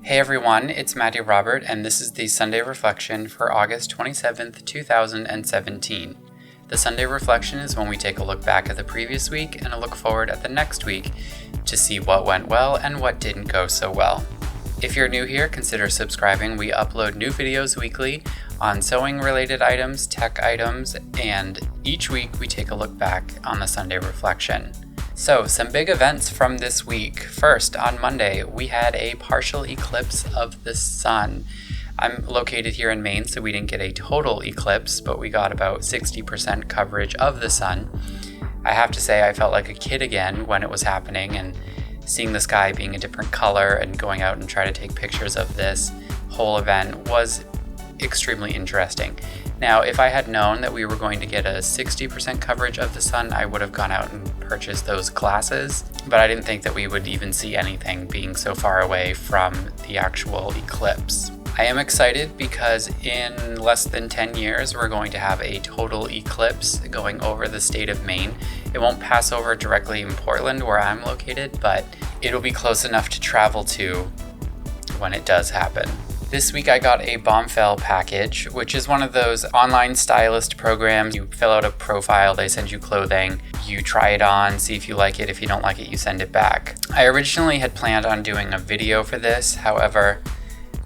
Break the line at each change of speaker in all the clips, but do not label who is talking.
Hey everyone, it's Matty Robert, and this is the Sunday Reflection for August 27th, 2017. The Sunday Reflection is when we take a look back at the previous week and a look forward at the next week to see what went well and what didn't go so well. If you're new here, consider subscribing. We upload new videos weekly on sewing-related items, tech items, and each week we take a look back on the Sunday Reflection. So, some big events from this week. First, on Monday, we had a partial eclipse of the sun. I'm located here in Maine, so we didn't get a total eclipse, but we got about 60% coverage of the sun. I have to say I felt like a kid again when it was happening, and seeing the sky being a different color and going out and try to take pictures of this whole event was extremely interesting. Now, if I had known that we were going to get a 60% coverage of the sun, I would have gone out and purchased those glasses, but I didn't think that we would even see anything being so far away from the actual eclipse. I am excited because in less than 10 years, we're going to have a total eclipse going over the state of Maine. It won't pass over directly in Portland, where I'm located, but it'll be close enough to travel to when it does happen. This week I got a BOMBFELL package, which is one of those online stylist programs. You fill out a profile, they send you clothing, you try it on, see if you like it. If you don't like it, you send it back. I originally had planned on doing a video for this, however,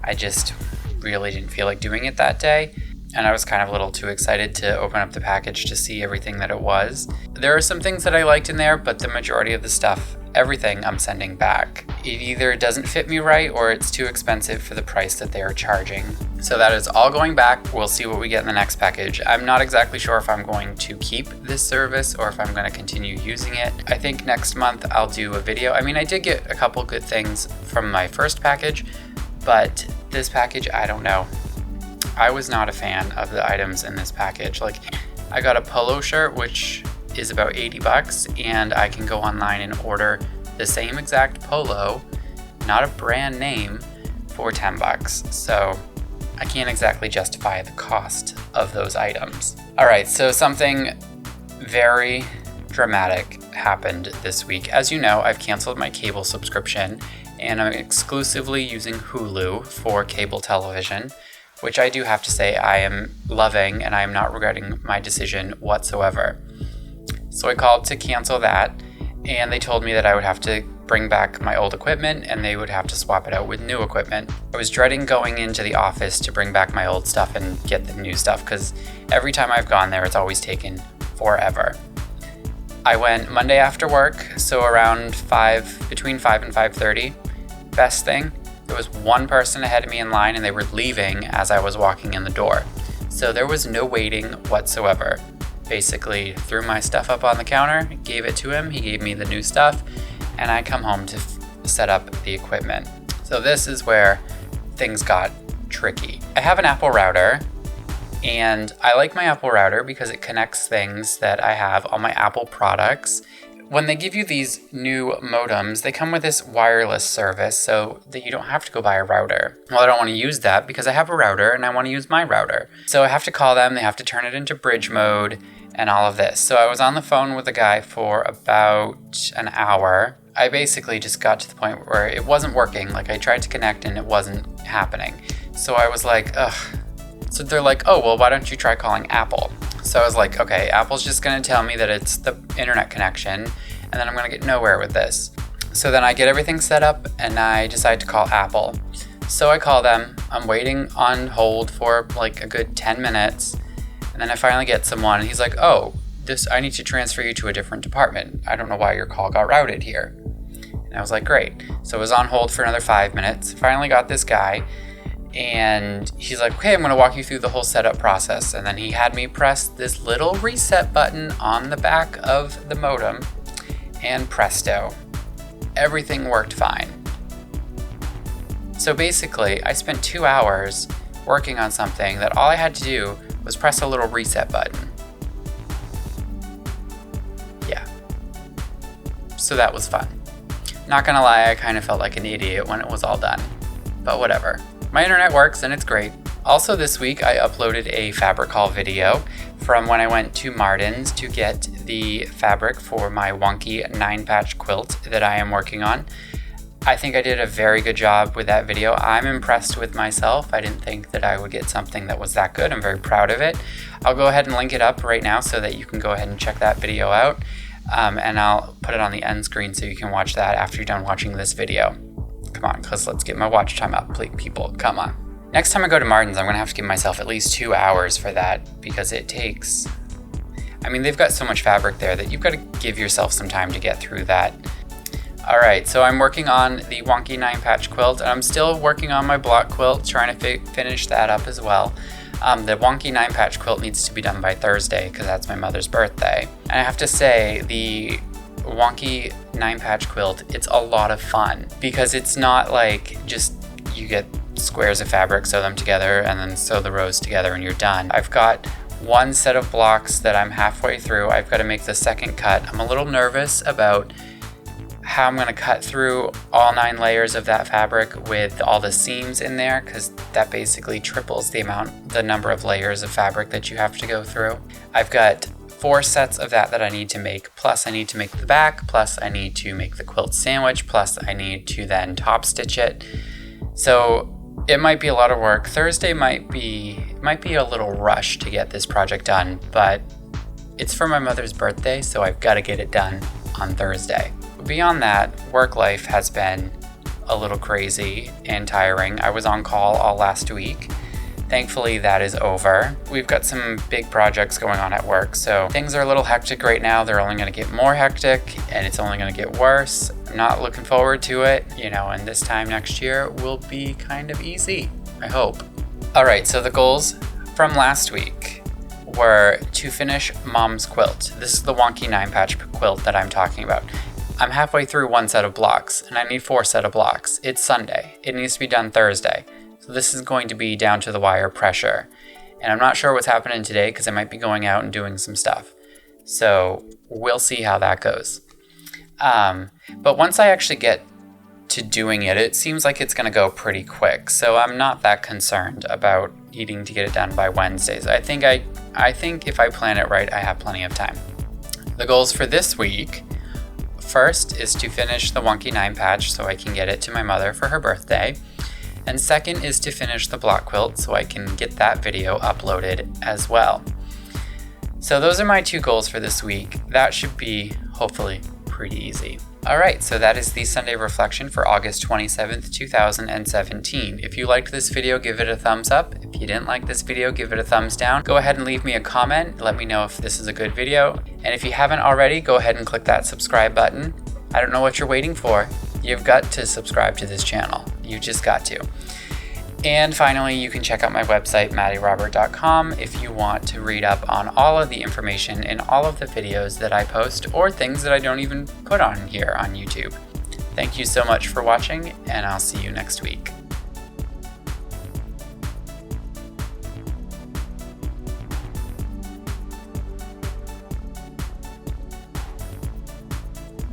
I just really didn't feel like doing it that day, and I was kind of a little too excited to open up the package to see everything that it was. There are some things that I liked in there, but the majority of the stuff, everything, I'm sending back. It either doesn't fit me right or it's too expensive for the price that they are charging. So that is all going back. We'll see what we get in the next package. I'm not exactly sure if I'm going to keep this service or if I'm going to continue using it. I think next month I'll do a video. I mean, I did get a couple good things from my first package, but this package, I don't know. I was not a fan of the items in this package. Like, I got a polo shirt, which is about $80, and I can go online and order the same exact polo, not a brand name, for $10. So I can't exactly justify the cost of those items. All right, so something very dramatic happened this week. As you know, I've canceled my cable subscription and I'm exclusively using Hulu for cable television, which I do have to say I am loving, and I am not regretting my decision whatsoever. So I called to cancel that, and they told me that I would have to bring back my old equipment and they would have to swap it out with new equipment. I was dreading going into the office to bring back my old stuff and get the new stuff, because every time I've gone there, it's always taken forever. I went Monday after work, so around between 5 and 5:30. Best thing, there was one person ahead of me in line and they were leaving as I was walking in the door. So there was no waiting whatsoever. Basically threw my stuff up on the counter, gave it to him, he gave me the new stuff, and I come home to set up the equipment. So this is where things got tricky. I have an Apple router, and I like my Apple router because it connects things that I have, all my Apple products. When they give you these new modems, they come with this wireless service so that you don't have to go buy a router. Well, I don't want to use that because I have a router and I want to use my router. So I have to call them, they have to turn it into bridge mode and all of this. So I was on the phone with a guy for about an hour. I basically just got to the point where it wasn't working. Like, I tried to connect and it wasn't happening. So I was like, ugh. So they're like, oh, well, why don't you try calling Apple? So I was like, okay, Apple's just going to tell me that it's the internet connection, and then I'm going to get nowhere with this. So then I get everything set up, and I decide to call Apple. So I call them. I'm waiting on hold for like a good 10 minutes, and then I finally get someone, and he's like, oh, I need to transfer you to a different department. I don't know why your call got routed here. And I was like, great. So I was on hold for another 5 minutes. Finally got this guy. And he's like, okay, I'm going to walk you through the whole setup process. And then he had me press this little reset button on the back of the modem, and presto, everything worked fine. So basically, I spent 2 hours working on something that all I had to do was press a little reset button. Yeah. So that was fun. Not gonna lie, I kind of felt like an idiot when it was all done, but whatever. My internet works and it's great. Also this week, I uploaded a fabric haul video from when I went to Martin's to get the fabric for my WONKY 9-patch quilt that I am working on. I think I did a very good job with that video. I'm impressed with myself. I didn't think that I would get something that was that good. I'm very proud of it. I'll go ahead and link it up right now so that you can go ahead and check that video out. And I'll put it on the end screen so you can watch that after you're done watching this video. Come on, because let's get my watch time up, please, people. Come on. Next time I go to Martin's, I'm going to have to give myself at least 2 hours for that because it takes... I mean, they've got so much fabric there that you've got to give yourself some time to get through that. Alright, so I'm working on the Wonky 9-patch quilt, and I'm still working on my block quilt, trying to finish that up as well. The Wonky 9-patch quilt needs to be done by Thursday, because that's my mother's birthday. And I have to say, the Wonky 9-patch quilt, it's a lot of fun, because it's not like just you get squares of fabric, sew them together, and then sew the rows together and you're done. I've got one set of blocks that I'm halfway through. I've got to make the second cut. I'm a little nervous about how I'm going to cut through all 9 layers of that fabric with all the seams in there, because that basically triples the number of layers of fabric that you have to go through. I've got 4 sets of that I need to make, plus I need to make the back, plus I need to make the quilt sandwich, plus I need to then top stitch it. So it might be a lot of work. Thursday might be a little rush to get this project done, but it's for my mother's birthday, so I've got to get it done on Thursday. Beyond that, work life has been a little crazy and tiring. I was on call all last week. Thankfully, that is over. We've got some big projects going on at work, so things are a little hectic right now. They're only going to get more hectic, and it's only going to get worse. I'm not looking forward to it, and this time next year will be kind of easy, I hope. All right, so the goals from last week were to finish Mom's quilt. This is the Wonky 9-patch quilt that I'm talking about. I'm halfway through 1 set of blocks, and I need 4 set of blocks. It's Sunday. It needs to be done Thursday. So this is going to be down to the wire pressure. And I'm not sure what's happening today because I might be going out and doing some stuff. So we'll see how that goes. But once I actually get to doing it, it seems like it's going to go pretty quick. So I'm not that concerned about needing to get it done by Wednesdays. I think if I plan it right, I have plenty of time. The goals for this week: first is to finish the Wonky 9-patch so I can get it to my mother for her birthday. And second is to finish the block quilt so I can get that video uploaded as well. So those are my 2 goals for this week. That should be, hopefully, pretty easy. Alright, so that is the Sunday reflection for August 27th, 2017. If you liked this video, give it a thumbs up. If you didn't like this video, give it a thumbs down. Go ahead and leave me a comment. Let me know if this is a good video. And if you haven't already, go ahead and click that subscribe button. I don't know what you're waiting for. You've got to subscribe to this channel. You just got to. And finally, you can check out my website, maddierobert.com, if you want to read up on all of the information in all of the videos that I post, or things that I don't even put on here on YouTube. Thank you so much for watching, and I'll see you next week.